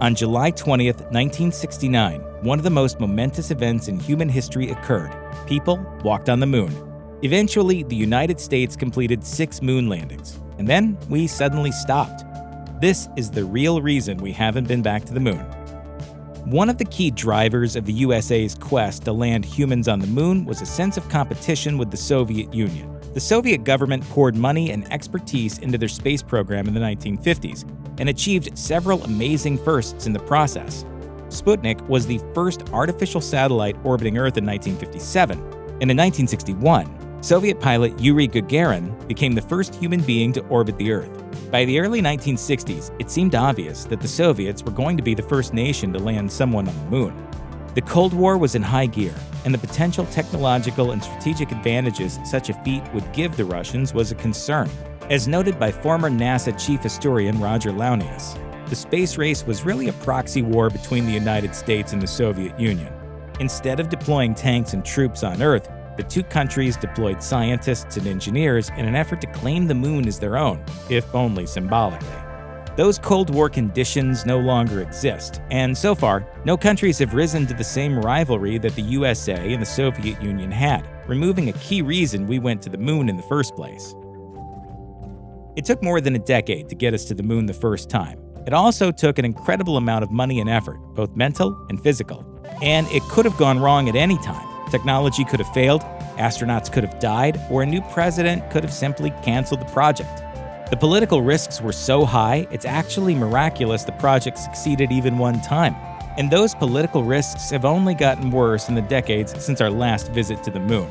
On July 20th, 1969, one of the most momentous events in human history occurred. People walked on the moon. Eventually, the United States completed 6 moon landings, and then we suddenly stopped. This is the real reason we haven't been back to the moon. One of the key drivers of the USA's quest to land humans on the moon was a sense of competition with the Soviet Union. The Soviet government poured money and expertise into their space program in the 1950s and achieved several amazing firsts in the process. Sputnik was the first artificial satellite orbiting Earth in 1957, and in 1961, Soviet pilot Yuri Gagarin became the first human being to orbit the Earth. By the early 1960s, it seemed obvious that the Soviets were going to be the first nation to land someone on the moon. The Cold War was in high gear, and the potential technological and strategic advantages such a feat would give the Russians was a concern. As noted by former NASA chief historian Roger Launius, the space race was really a proxy war between the United States and the Soviet Union. Instead of deploying tanks and troops on Earth, the two countries deployed scientists and engineers in an effort to claim the moon as their own, if only symbolically. Those Cold War conditions no longer exist, and so far, no countries have risen to the same rivalry that the USA and the Soviet Union had, removing a key reason we went to the moon in the first place. It took more than a decade to get us to the moon the first time. It also took an incredible amount of money and effort, both mental and physical. And it could have gone wrong at any time. Technology could have failed, astronauts could have died, or a new president could have simply canceled the project. The political risks were so high, it's actually miraculous the project succeeded even one time. And those political risks have only gotten worse in the decades since our last visit to the moon.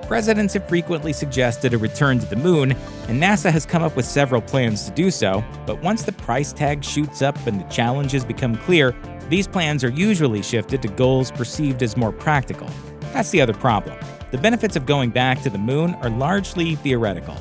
Presidents have frequently suggested a return to the moon, and NASA has come up with several plans to do so, but once the price tag shoots up and the challenges become clear, these plans are usually shifted to goals perceived as more practical. That's the other problem. The benefits of going back to the moon are largely theoretical.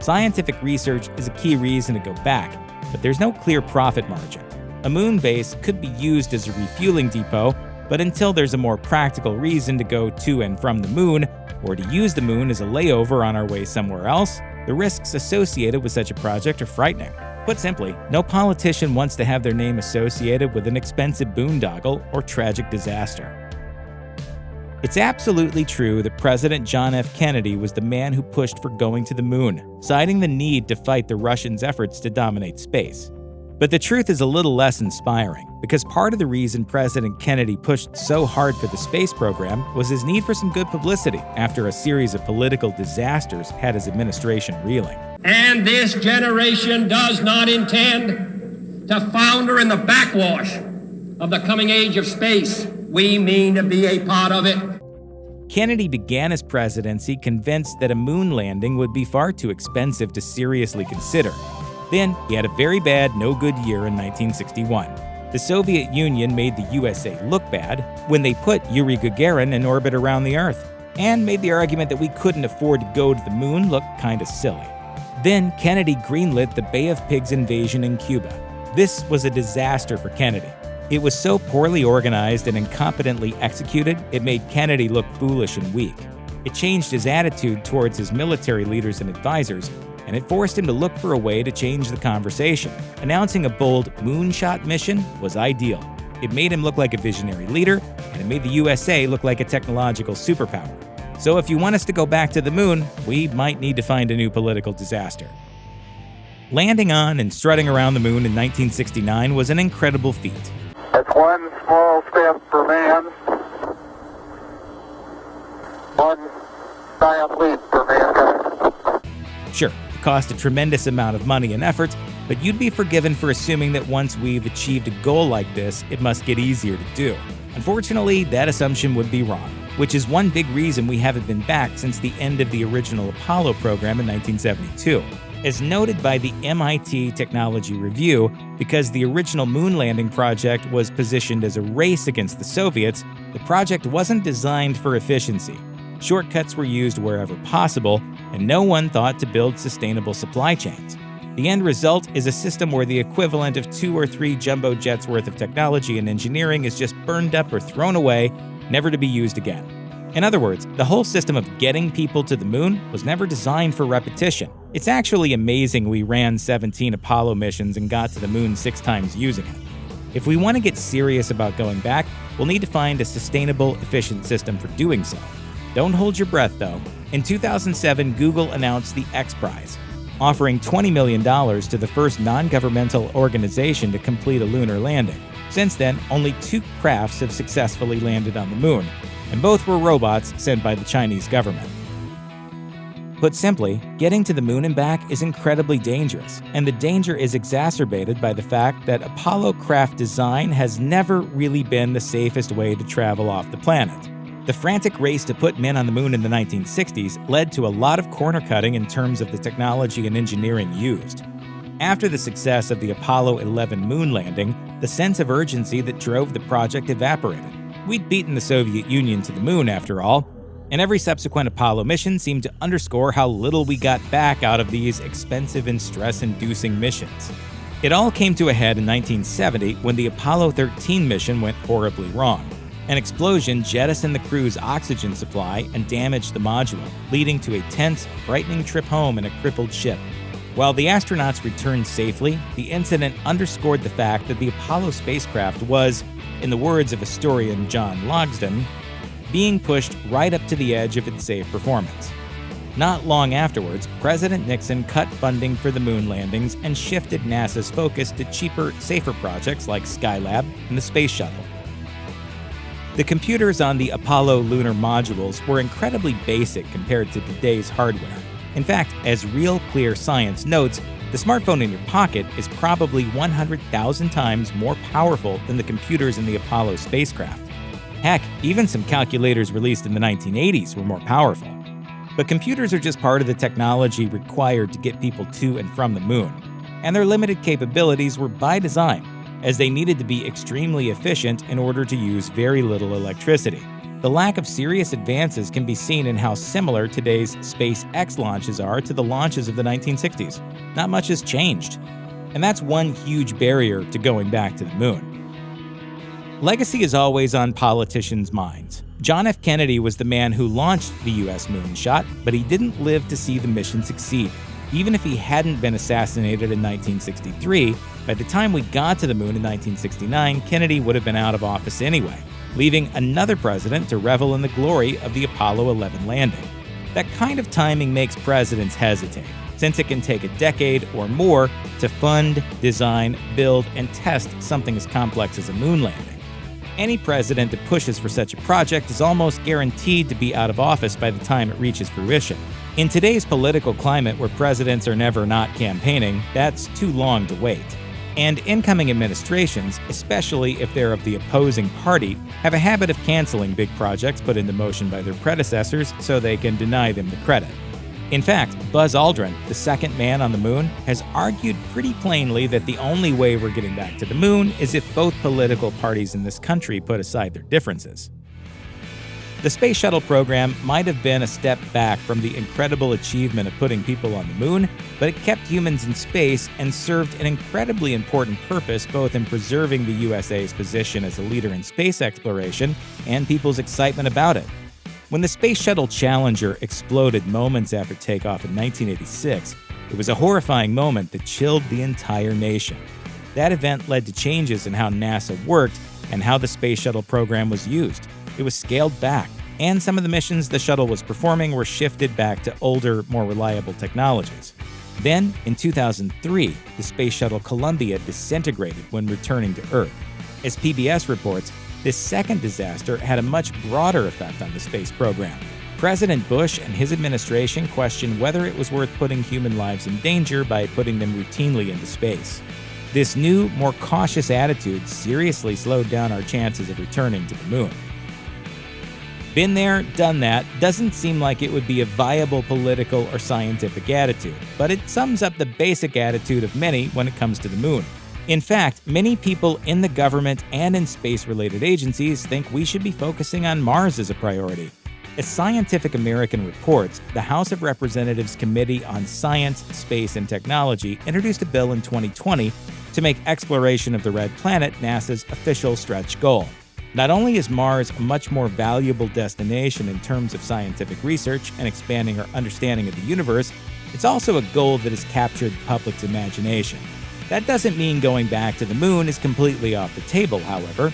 Scientific research is a key reason to go back, but there's no clear profit margin. A moon base could be used as a refueling depot, but until there's a more practical reason to go to and from the moon, or to use the moon as a layover on our way somewhere else, the risks associated with such a project are frightening. Put simply, no politician wants to have their name associated with an expensive boondoggle or tragic disaster. It's absolutely true that President John F. Kennedy was the man who pushed for going to the moon, citing the need to fight the Russians' efforts to dominate space. But the truth is a little less inspiring, because part of the reason President Kennedy pushed so hard for the space program was his need for some good publicity after a series of political disasters had his administration reeling. And this generation does not intend to founder in the backwash of the coming age of space. We mean to be a part of it. Kennedy began his presidency convinced that a moon landing would be far too expensive to seriously consider. Then, he had a very bad, no-good year in 1961. The Soviet Union made the USA look bad when they put Yuri Gagarin in orbit around the Earth, and made the argument that we couldn't afford to go to the moon look kinda silly. Then, Kennedy greenlit the Bay of Pigs invasion in Cuba. This was a disaster for Kennedy. It was so poorly organized and incompetently executed, it made Kennedy look foolish and weak. It changed his attitude towards his military leaders and advisors, and it forced him to look for a way to change the conversation. Announcing a bold moonshot mission was ideal. It made him look like a visionary leader, and it made the USA look like a technological superpower. So if you want us to go back to the moon, we might need to find a new political disaster. Landing on and strutting around the moon in 1969 was an incredible feat. It's one small step for man, one giant leap for mankind. Sure, it cost a tremendous amount of money and effort, but you'd be forgiven for assuming that once we've achieved a goal like this, it must get easier to do. Unfortunately, that assumption would be wrong, which is one big reason we haven't been back since the end of the original Apollo program in 1972. As noted by the MIT Technology Review, because the original moon landing project was positioned as a race against the Soviets, the project wasn't designed for efficiency. Shortcuts were used wherever possible, and no one thought to build sustainable supply chains. The end result is a system where the equivalent of 2 or 3 jumbo jets worth of technology and engineering is just burned up or thrown away, never to be used again. In other words, the whole system of getting people to the moon was never designed for repetition. It's actually amazing we ran 17 Apollo missions and got to the moon 6 times using it. If we want to get serious about going back, we'll need to find a sustainable, efficient system for doing so. Don't hold your breath, though. In 2007, Google announced the X Prize, offering $20 million to the first non-governmental organization to complete a lunar landing. Since then, only 2 crafts have successfully landed on the moon, and both were robots sent by the Chinese government. Put simply, getting to the moon and back is incredibly dangerous, and the danger is exacerbated by the fact that Apollo craft design has never really been the safest way to travel off the planet. The frantic race to put men on the moon in the 1960s led to a lot of corner cutting in terms of the technology and engineering used. After the success of the Apollo 11 moon landing, the sense of urgency that drove the project evaporated. We'd beaten the Soviet Union to the moon, after all, and every subsequent Apollo mission seemed to underscore how little we got back out of these expensive and stress-inducing missions. It all came to a head in 1970 when the Apollo 13 mission went horribly wrong. An explosion jettisoned the crew's oxygen supply and damaged the module, leading to a tense, frightening trip home in a crippled ship. While the astronauts returned safely, the incident underscored the fact that the Apollo spacecraft was, in the words of historian John Logsdon, being pushed right up to the edge of its safe performance. Not long afterwards, President Nixon cut funding for the moon landings and shifted NASA's focus to cheaper, safer projects like Skylab and the Space Shuttle. The computers on the Apollo lunar modules were incredibly basic compared to today's hardware. In fact, as Real Clear Science notes, the smartphone in your pocket is probably 100,000 times more powerful than the computers in the Apollo spacecraft. Heck, even some calculators released in the 1980s were more powerful. But computers are just part of the technology required to get people to and from the moon, and their limited capabilities were by design, as they needed to be extremely efficient in order to use very little electricity. The lack of serious advances can be seen in how similar today's SpaceX launches are to the launches of the 1960s. Not much has changed. And that's one huge barrier to going back to the moon. Legacy is always on politicians' minds. John F. Kennedy was the man who launched the U.S. moonshot, but he didn't live to see the mission succeed. Even if he hadn't been assassinated in 1963, by the time we got to the moon in 1969, Kennedy would have been out of office anyway, leaving another president to revel in the glory of the Apollo 11 landing. That kind of timing makes presidents hesitate, since it can take a decade or more to fund, design, build, and test something as complex as a moon landing. Any president that pushes for such a project is almost guaranteed to be out of office by the time it reaches fruition. In today's political climate where presidents are never not campaigning, that's too long to wait. And incoming administrations, especially if they're of the opposing party, have a habit of canceling big projects put into motion by their predecessors so they can deny them the credit. In fact, Buzz Aldrin, the second man on the moon, has argued pretty plainly that the only way we're getting back to the moon is if both political parties in this country put aside their differences. The Space Shuttle program might have been a step back from the incredible achievement of putting people on the moon, but it kept humans in space and served an incredibly important purpose both in preserving the USA's position as a leader in space exploration and people's excitement about it. When the Space Shuttle Challenger exploded moments after takeoff in 1986, it was a horrifying moment that chilled the entire nation. That event led to changes in how NASA worked and how the Space Shuttle program was used. It was scaled back, and some of the missions the shuttle was performing were shifted back to older, more reliable technologies. Then, in 2003, the Space Shuttle Columbia disintegrated when returning to Earth. As PBS reports, this second disaster had a much broader effect on the space program. President Bush and his administration questioned whether it was worth putting human lives in danger by putting them routinely into space. This new, more cautious attitude seriously slowed down our chances of returning to the moon. Been there, done that doesn't seem like it would be a viable political or scientific attitude, but it sums up the basic attitude of many when it comes to the moon. In fact, many people in the government and in space-related agencies think we should be focusing on Mars as a priority. As Scientific American reports, the House of Representatives Committee on Science, Space, and Technology introduced a bill in 2020 to make exploration of the Red Planet NASA's official stretch goal. Not only is Mars a much more valuable destination in terms of scientific research and expanding our understanding of the universe, it's also a goal that has captured the public's imagination. That doesn't mean going back to the moon is completely off the table, however.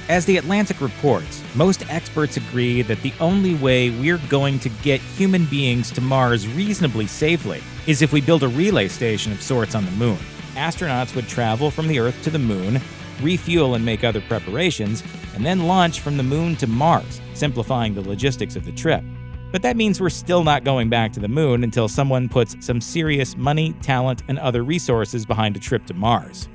As The Atlantic reports, most experts agree that the only way we're going to get human beings to Mars reasonably safely is if we build a relay station of sorts on the moon. Astronauts would travel from the Earth to the moon, refuel and make other preparations, and then launch from the moon to Mars, simplifying the logistics of the trip. But that means we're still not going back to the moon until someone puts some serious money, talent, and other resources behind a trip to Mars.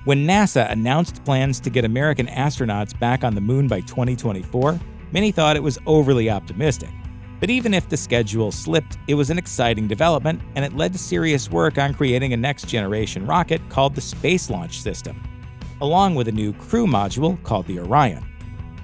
When NASA announced plans to get American astronauts back on the moon by 2024, many thought it was overly optimistic. But even if the schedule slipped, it was an exciting development, and it led to serious work on creating a next-generation rocket called the Space Launch System, along with a new crew module called the Orion.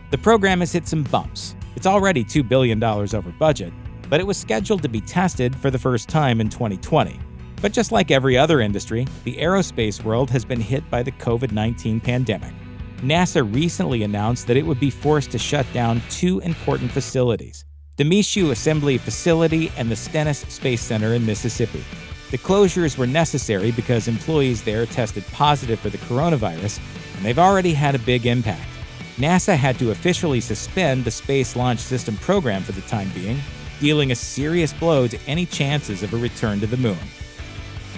The program has hit some bumps. It's already $2 billion over budget, but it was scheduled to be tested for the first time in 2020. But just like every other industry, the aerospace world has been hit by the COVID-19 pandemic. NASA recently announced that it would be forced to shut down two important facilities: the Michoud Assembly Facility and the Stennis Space Center in Mississippi. The closures were necessary because employees there tested positive for the coronavirus, and they've already had a big impact. NASA had to officially suspend the Space Launch System program for the time being, dealing a serious blow to any chances of a return to the moon.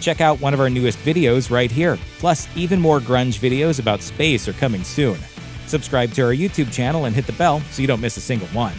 Check out one of our newest videos right here. Plus, even more grunge videos about space are coming soon. Subscribe to our YouTube channel and hit the bell so you don't miss a single one.